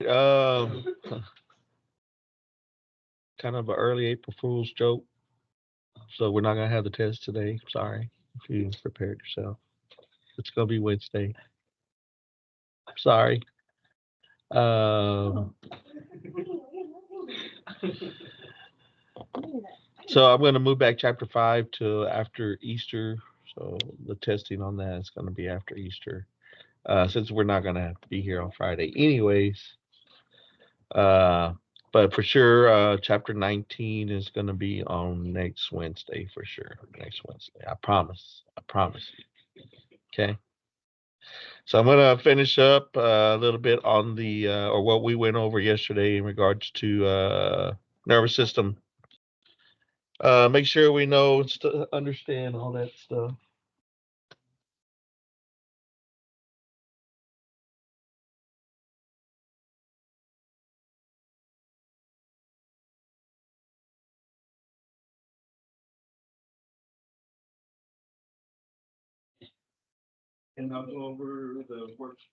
Um, kind of an early April Fool's joke. So we're not gonna have the test today. Sorry if you prepared yourself. It's gonna be Wednesday. Sorry. Um, so I'm gonna move back chapter 5 to after Easter. So the testing on that is gonna be after Easter. Since we're not gonna be here on Friday anyways. Uh, but for sure, chapter 19 is gonna be on next Wednesday for sure. Next Wednesday. I promise. I promise you. Okay. So I'm gonna finish up a little bit on the or what we went over yesterday in regards to nervous system. Make sure we know and understand all that stuff. And I'll go over the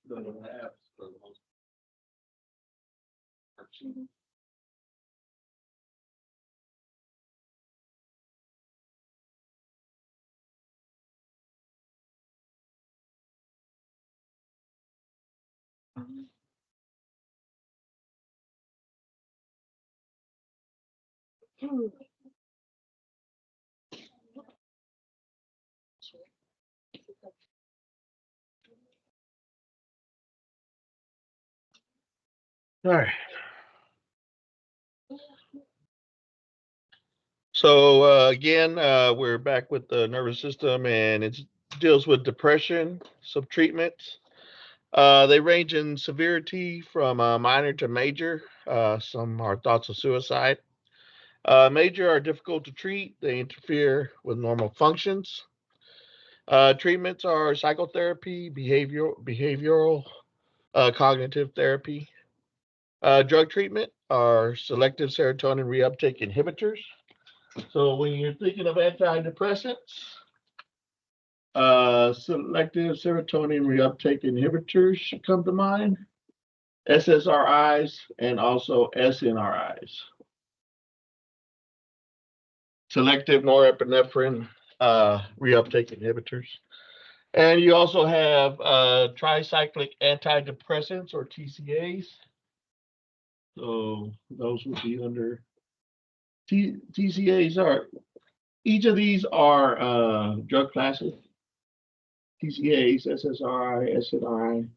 the labs for the most part. All right. So again, we're back with the nervous system, and it deals with depression, some treatments. They range in severity from minor to major. Some are thoughts of suicide. Major are difficult to treat. They interfere with normal functions. Treatments are psychotherapy, behavioral, cognitive therapy. Drug treatment are selective serotonin reuptake inhibitors. So when you're thinking of antidepressants, selective serotonin reuptake inhibitors should come to mind. SSRIs and also SNRIs. Selective norepinephrine reuptake inhibitors. And you also have tricyclic antidepressants or TCAs. So those would be under TCAs are each of these are drug classes. TCAs, SSRI, SNRI,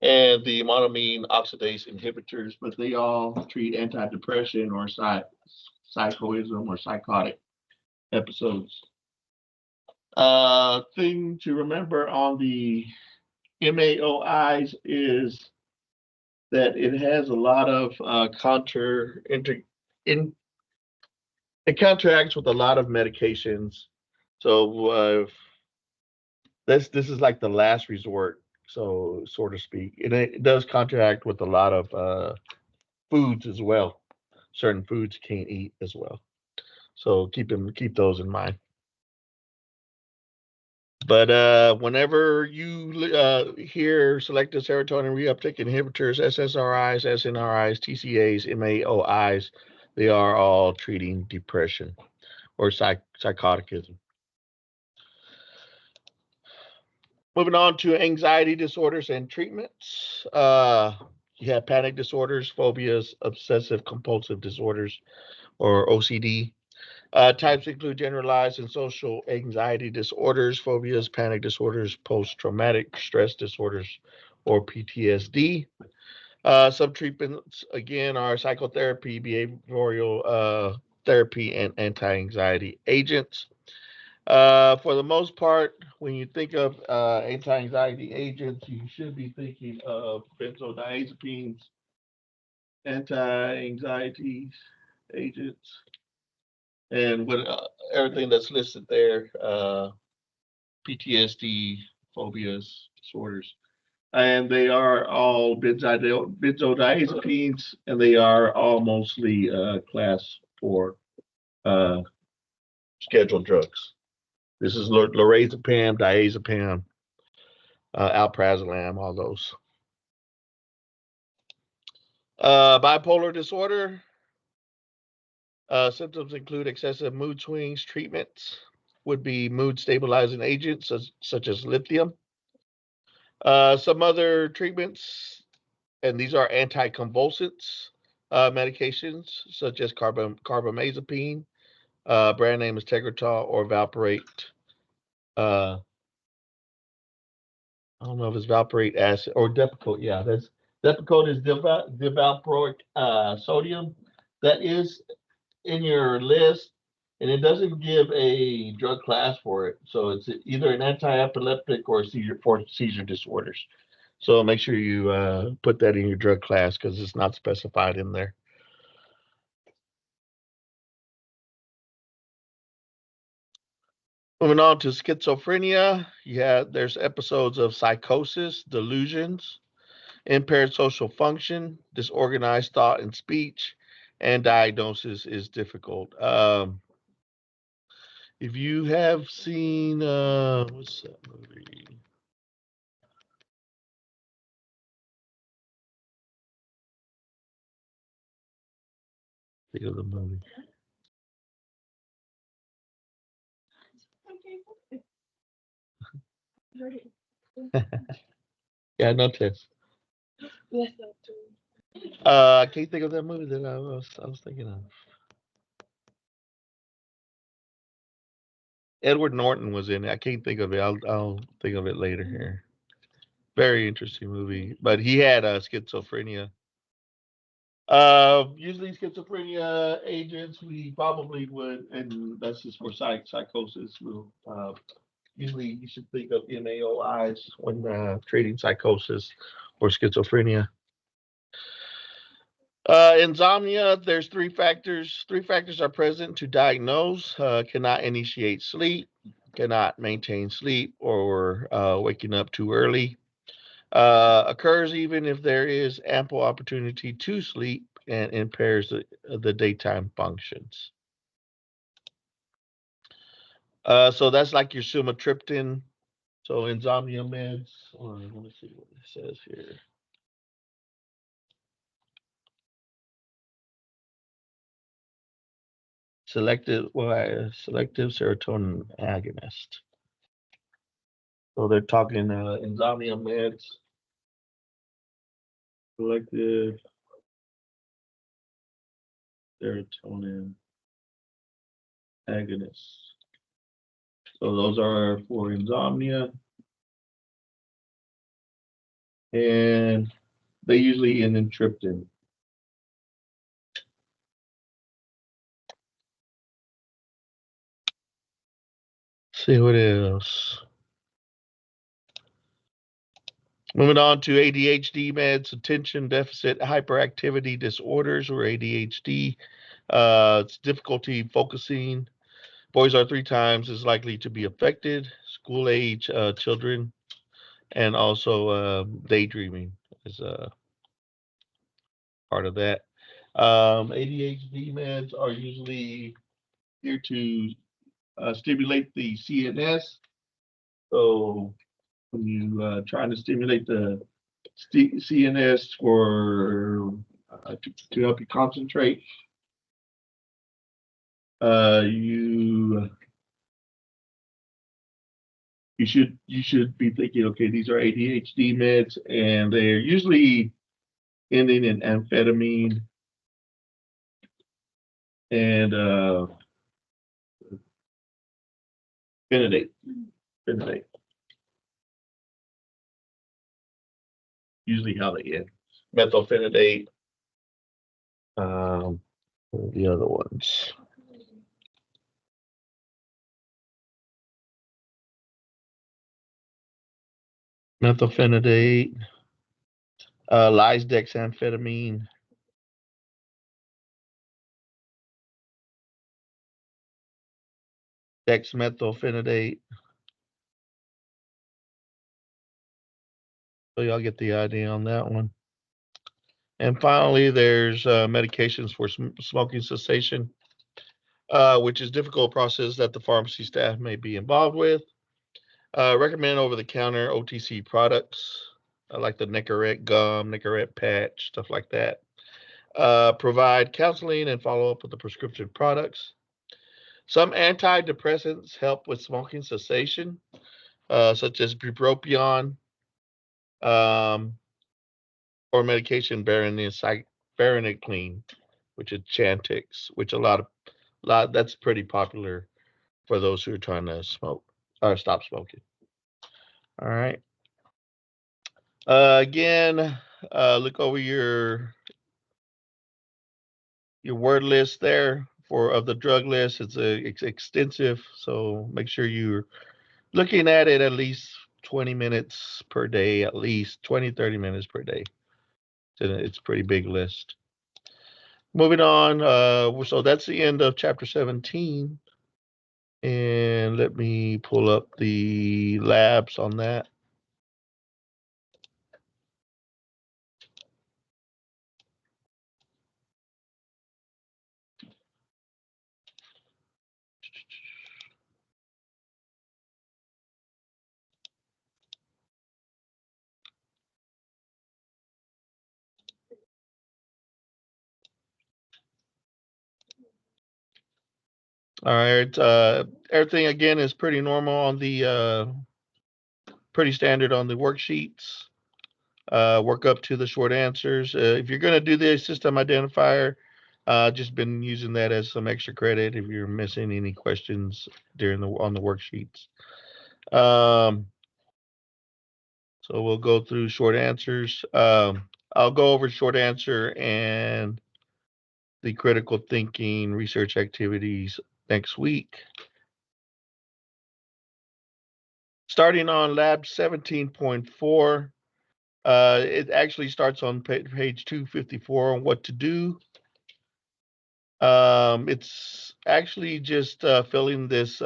and the monoamine oxidase inhibitors, but they all treat antidepressant or psychoism or psychotic episodes. Thing to remember on the MAOIs is that it has a lot of in it counteracts with a lot of medications. So this is like the last resort, so to speak. And it does counteract with a lot of foods as well. Certain foods you can't eat as well. So keep those in mind. But whenever you hear selective serotonin reuptake inhibitors, SSRIs, SNRIs, TCAs, MAOIs, they are all treating depression or psychoticism. Moving on to anxiety disorders and treatments. You have panic disorders, phobias, obsessive compulsive disorders, or OCD. Types include generalized and social anxiety disorders, phobias, panic disorders, post traumatic stress disorders, or PTSD. Subtreatments, again, are psychotherapy, behavioral therapy, and anti anxiety agents. For the most part, when you think of anti anxiety agents, you should be thinking of benzodiazepines, anti anxiety agents, and what everything that's listed there, PTSD, phobias, disorders, and they are all benzodiazepines, and they are all mostly class 4 uh, scheduled drugs. This is lorazepam, diazepam, alprazolam, all those. Bipolar disorder. Symptoms include excessive mood swings. Treatments would be mood stabilizing agents such as lithium. Some other treatments, and these are anticonvulsants medications such as carbamazepine, brand name is Tegretol, or valproate. Uh, I don't know if it's valproate acid or Depakote. Yeah, that's Depakote is divalproic sodium. That is in your list, and it doesn't give a drug class for it. So it's either an anti-epileptic or seizure disorders. So make sure you put that in your drug class because it's not specified in there. Moving on to schizophrenia, there's episodes of psychosis, delusions, impaired social function, disorganized thought and speech, and diagnosis is difficult. If you have seen, what's that movie? Think of the movie. Yeah, no test. I can't think of that movie that I was thinking of. Edward Norton was in it. I can't think of it. I'll think of it later here. Very interesting movie, but he had schizophrenia. Usually schizophrenia agents, we probably would, and that's just for psychosis. We'll usually you should think of MAOIs when treating psychosis or schizophrenia. Insomnia, there's three factors. Three factors are present to diagnose: cannot initiate sleep, cannot maintain sleep, or waking up too early. Occurs even if there is ample opportunity to sleep and impairs the daytime functions. So that's like your sumatriptan. So insomnia meds, or let me see what it says here. Selective serotonin agonist. So they're talking insomnia meds, selective serotonin agonists. So those are for insomnia, and they usually end in tryptin. See what else. Moving on to ADHD meds, attention deficit hyperactivity disorders, or ADHD. It's difficulty focusing. Boys are three times as likely to be affected. School age children, and also daydreaming is a part of that. ADHD meds are usually here to stimulate the CNS. So when you trying to stimulate the CNS for to help you concentrate, you you should be thinking, okay, these are ADHD meds, and they're usually ending in amphetamine and phenidate. Phenidate. Usually how they end. Methylphenidate. Um, the other ones. Methylphenidate, lisdexamphetamine, dexmethylphenidate. So y'all get the idea on that one. And finally, there's medications for smoking cessation, which is a difficult process that the pharmacy staff may be involved with. Recommend over-the-counter OTC products like the Nicorette gum, Nicorette patch, stuff like that. Provide counseling and follow up with the prescription products. Some antidepressants help with smoking cessation, such as bupropion, um, or medication varenicline, which is Chantix, which a lot that's pretty popular for those who are trying to smoke or stop smoking. All right. Again, look over your word list there for of the drug list. It's extensive, so make sure you're looking at it at least 20 minutes per day, at least 20-30 minutes per day. It's a pretty big list. Moving on, so that's the end of chapter 17. And let me pull up the labs on that. All right. Everything again is pretty normal on the pretty standard on the worksheets. Work up to the short answers. If you're going to do the system identifier, just been using that as some extra credit if you're missing any questions on the worksheets. So we'll go through short answers. I'll go over short answer and the critical thinking research activities next week. Starting on lab 17.4, it actually starts on page 254 on what to do. It's actually just filling this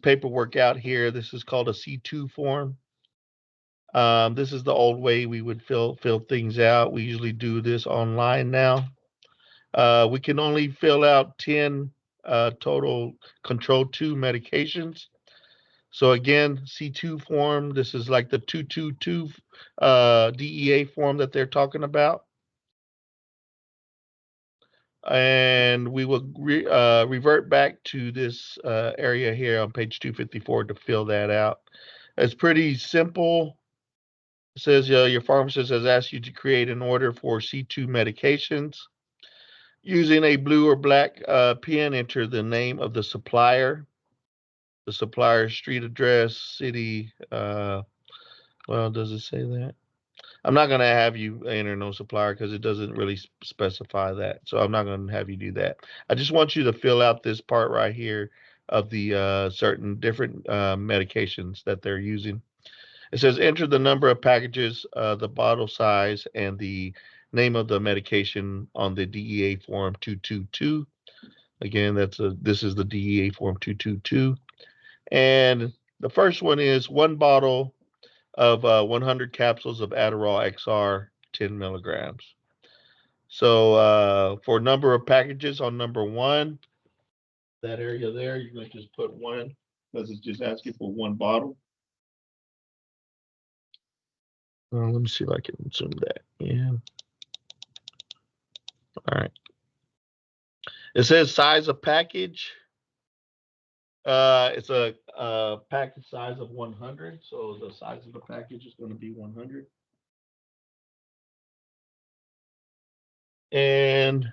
paperwork out here. This is called a C2 form. This is the old way we would fill things out. We usually do this online now. We can only fill out 10 total control 2 medications. So again, C2 form, this is like the 222 DEA form that they're talking about. And we will revert back to this area here on page 254 to fill that out. It's pretty simple. It says your pharmacist has asked you to create an order for C2 medications. Using a blue or black pen, enter the name of the supplier's street address, city. Well, does it say that? I'm not going to have you enter no supplier because it doesn't really specify that. So I'm not going to have you do that. I just want you to fill out this part right here of the certain different medications that they're using. It says enter the number of packages, the bottle size, and the name of the medication on the DEA form 222. Again, this is the DEA form 222. And the first one is one bottle of 100 capsules of Adderall XR, 10 milligrams. So for number of packages on number one, that area there, you're going to just put one because it's just asking for one bottle. Let me see if I can zoom that in. All right. It says size of package. It's a package size of 100. So the size of the package is going to be 100. And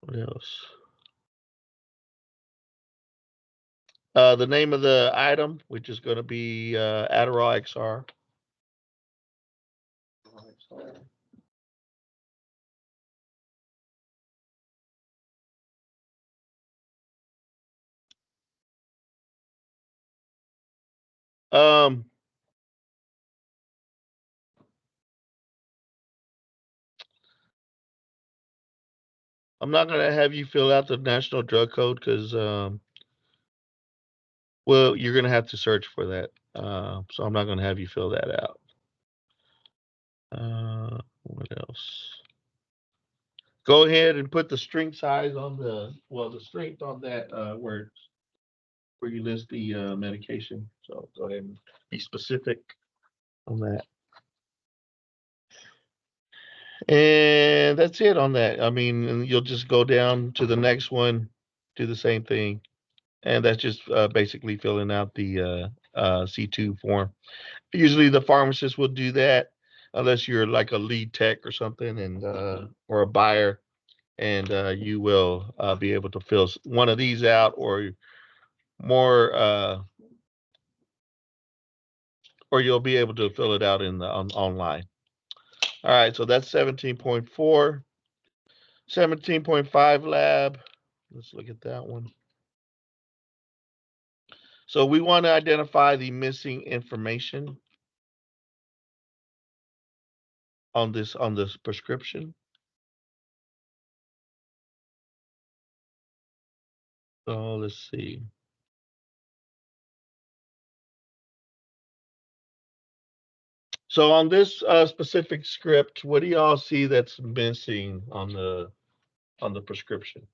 what else? The name of the item, which is going to be Adderall XR. Um, I'm not going to have you fill out the national drug code because, well, you're going to have to search for that. So I'm not going to have you fill that out. What else? Go ahead and put the strength size on the strength on that where you list the medication. So go ahead and be specific on that. And that's it on that. I mean, and you'll just go down to the next one, do the same thing. And that's just basically filling out the C2 form. Usually the pharmacist will do that unless you're like a lead tech or something and or a buyer, and you will be able to fill one of these out more or you'll be able to fill it out in the online. All right, so that's 17.4. 17.5 lab. Let's look at that one. So we want to identify the missing information on this prescription. So let's see. So on this specific script, what do y'all see that's missing on the prescription?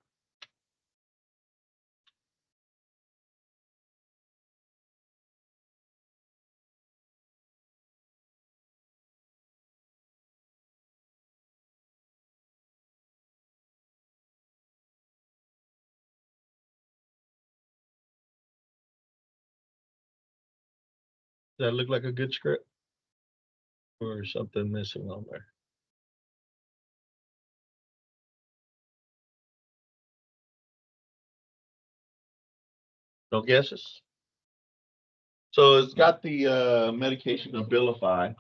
Does that look like a good script or something missing on there? No guesses? So it's got the medication Abilify.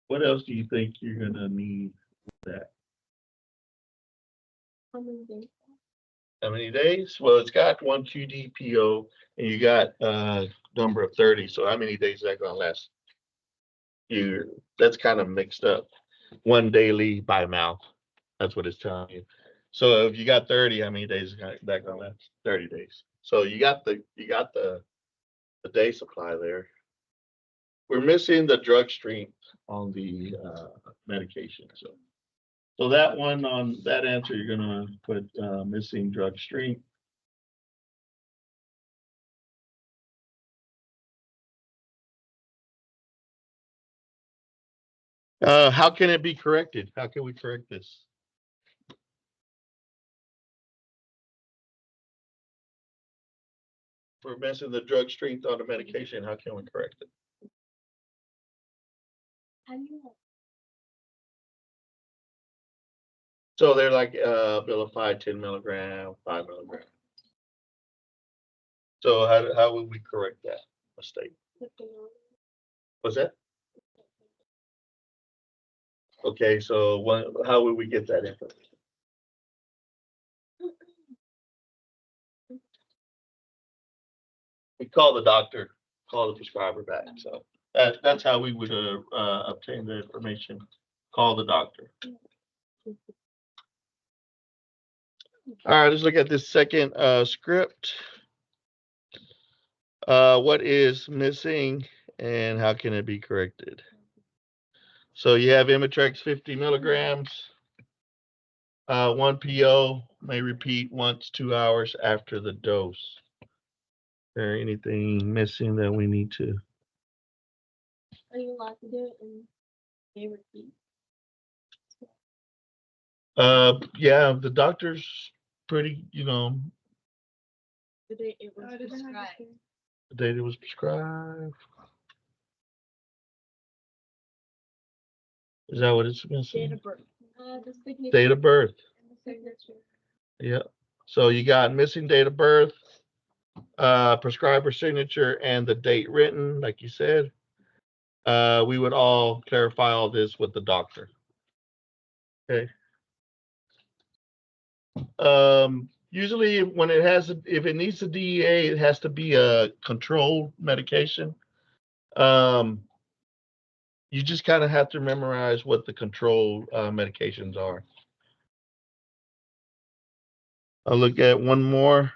What else do you think you're gonna need with that? How many days? Well, it's got one QDPO and you got number of 30. So how many days is that gonna last? That's kind of mixed up. One daily by mouth. That's what it's telling you. So if you got 30, how many days is that gonna last? 30 days. So you got the day supply there. We're missing the drug strength on the medication. So that one on that answer, you're gonna put missing drug strength. How can it be corrected? How can we correct this? We're missing the drug strength on the medication. How can we correct it? So they're like Abilify 10 milligram, 5 milligram. So how would we correct that mistake? What's that? Okay, so how would we get that information? We call the doctor, call the prescriber back. So that's how we would obtain the information. Call the doctor. All right, let's look at this second script. What is missing and how can it be corrected? So you have Imitrex 50 milligrams. One PO may repeat once 2 hours after the dose. Is there anything missing that we need to? Are you allowed to do it and may repeat? Yeah, the doctor's pretty, The day it was prescribed. the date it was prescribed. Is that what it's missing? Date of birth. The signature. Date of birth. And the signature. Yeah. So you got missing date of birth, prescriber signature, and the date written, like you said. We would all clarify all this with the doctor. Okay. Usually when if it needs a DEA, it has to be a controlled medication. Um, you just kind of have to memorize what the controlled medications are. I'll look at one more.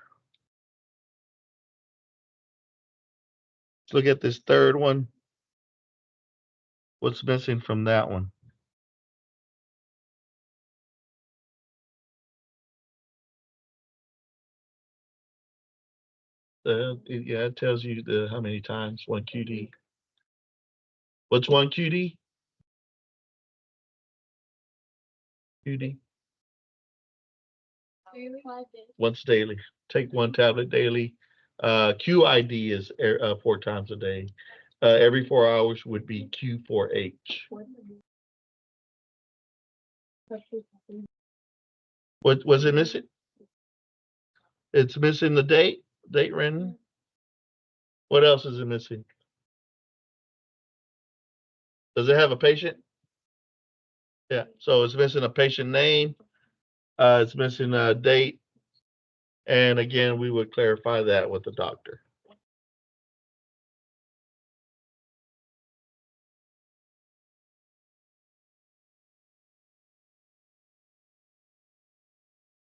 Let's look at this third one. What's missing from that one? Yeah, it tells you how many times one QD. What's one QD? Judy? 5 days. Once daily. Take one tablet daily. QID is 4 times a day. Every 4 hours would be Q4H. What was it missing? It's missing the date written. What else is it missing? Does it have a patient? Yeah, so it's missing a patient name. It's missing a date. And again, we would clarify that with the doctor.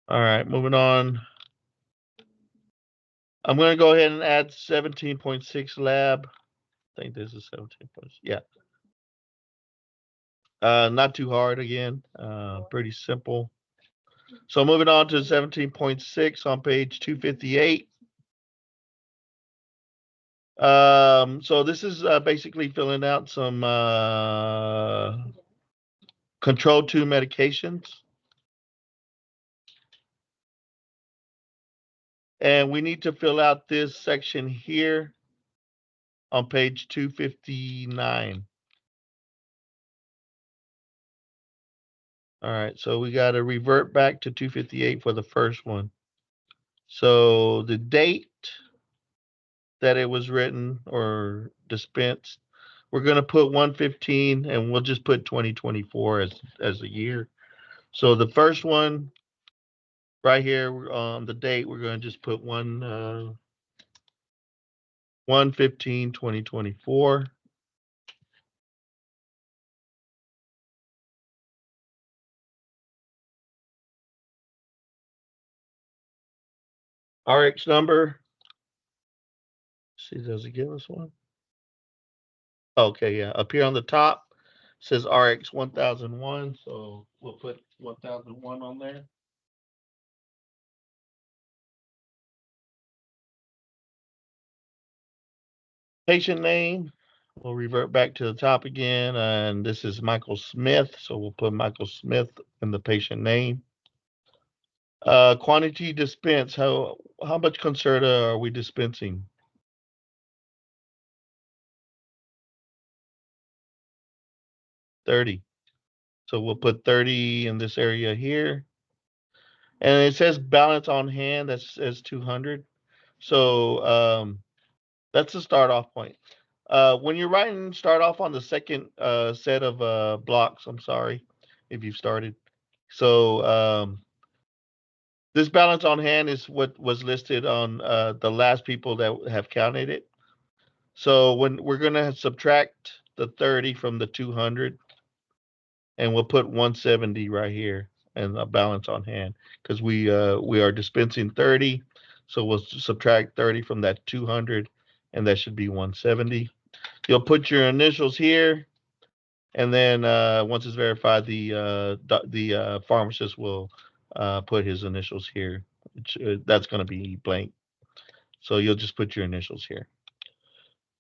All right, moving on. I'm going to go ahead and add 17.6 lab. I think this is 17 points. Yeah. Not too hard again. Pretty simple. So moving on to 17.6 on page 258. So this is basically filling out some control 2 medications. And we need to fill out this section here on page 259. All right, so we got to revert back to 258 for the first one. So the date that it was written or dispensed, we're going to put 115 and we'll just put 2024 as a year. So the first one right here on the date, we're going to just put 115 2024. RX number. See, does it give us one? Okay, yeah. Up here on the top says RX 1001, so we'll put 1001 on there. Patient name, we'll revert back to the top again, and this is Michael Smith, so we'll put Michael Smith in the patient name. Quantity dispense, how much Concerta are we dispensing? 30. So we'll put 30 in this area here. And it says balance on hand, that says 200. So that's the start off point. When you're writing, start off on the second set of blocks. I'm sorry if you've started. So this balance on hand is what was listed on the last people that have counted it. So when we're going to subtract the 30 from the 200, and we'll put 170 right here and a balance on hand because we are dispensing 30. So we'll subtract 30 from that 200, and that should be 170. You'll put your initials here, and then once it's verified, the pharmacist will put his initials here. That's going to be blank. So you'll just put your initials here.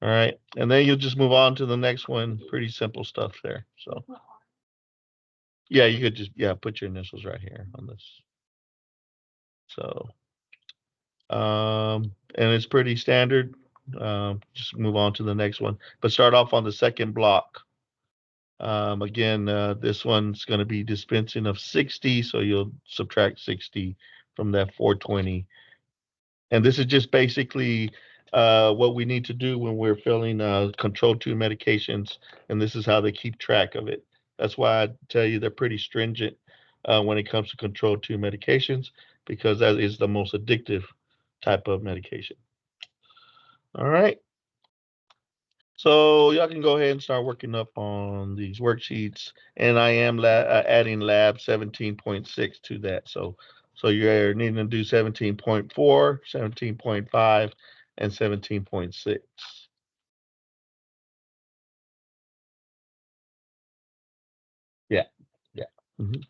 All right, and then you'll just move on to the next one. Pretty simple stuff there. So yeah, you could just put your initials right here on this. So and it's pretty standard. Just move on to the next one, but start off on the second block. Again, this one's going to be dispensing of 60, so you'll subtract 60 from that 420. And this is just basically what we need to do when we're filling control 2 medications, and this is how they keep track of it. That's why I tell you they're pretty stringent when it comes to control 2 medications, because that is the most addictive type of medication. All right. So y'all can go ahead and start working up on these worksheets, and I am adding lab 17.6 to that. So you're needing to do 17.4, 17.5, and 17.6. Yeah, yeah. Mhm.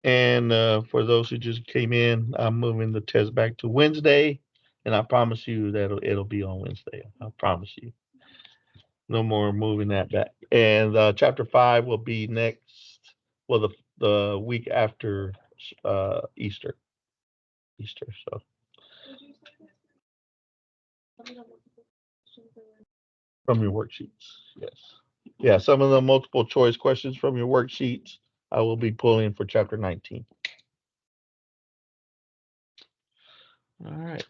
And for those who just came in, I'm moving the test back to Wednesday And I promise you that it'll be on Wednesday. I promise you. No more moving that back. And chapter 5 will be next. Well, the week after Easter. Easter. So Did you say that? Some of the multiple questions are from your worksheets, yes. Yeah, some of the multiple choice questions from your worksheets I will be pulling for chapter 19. All right.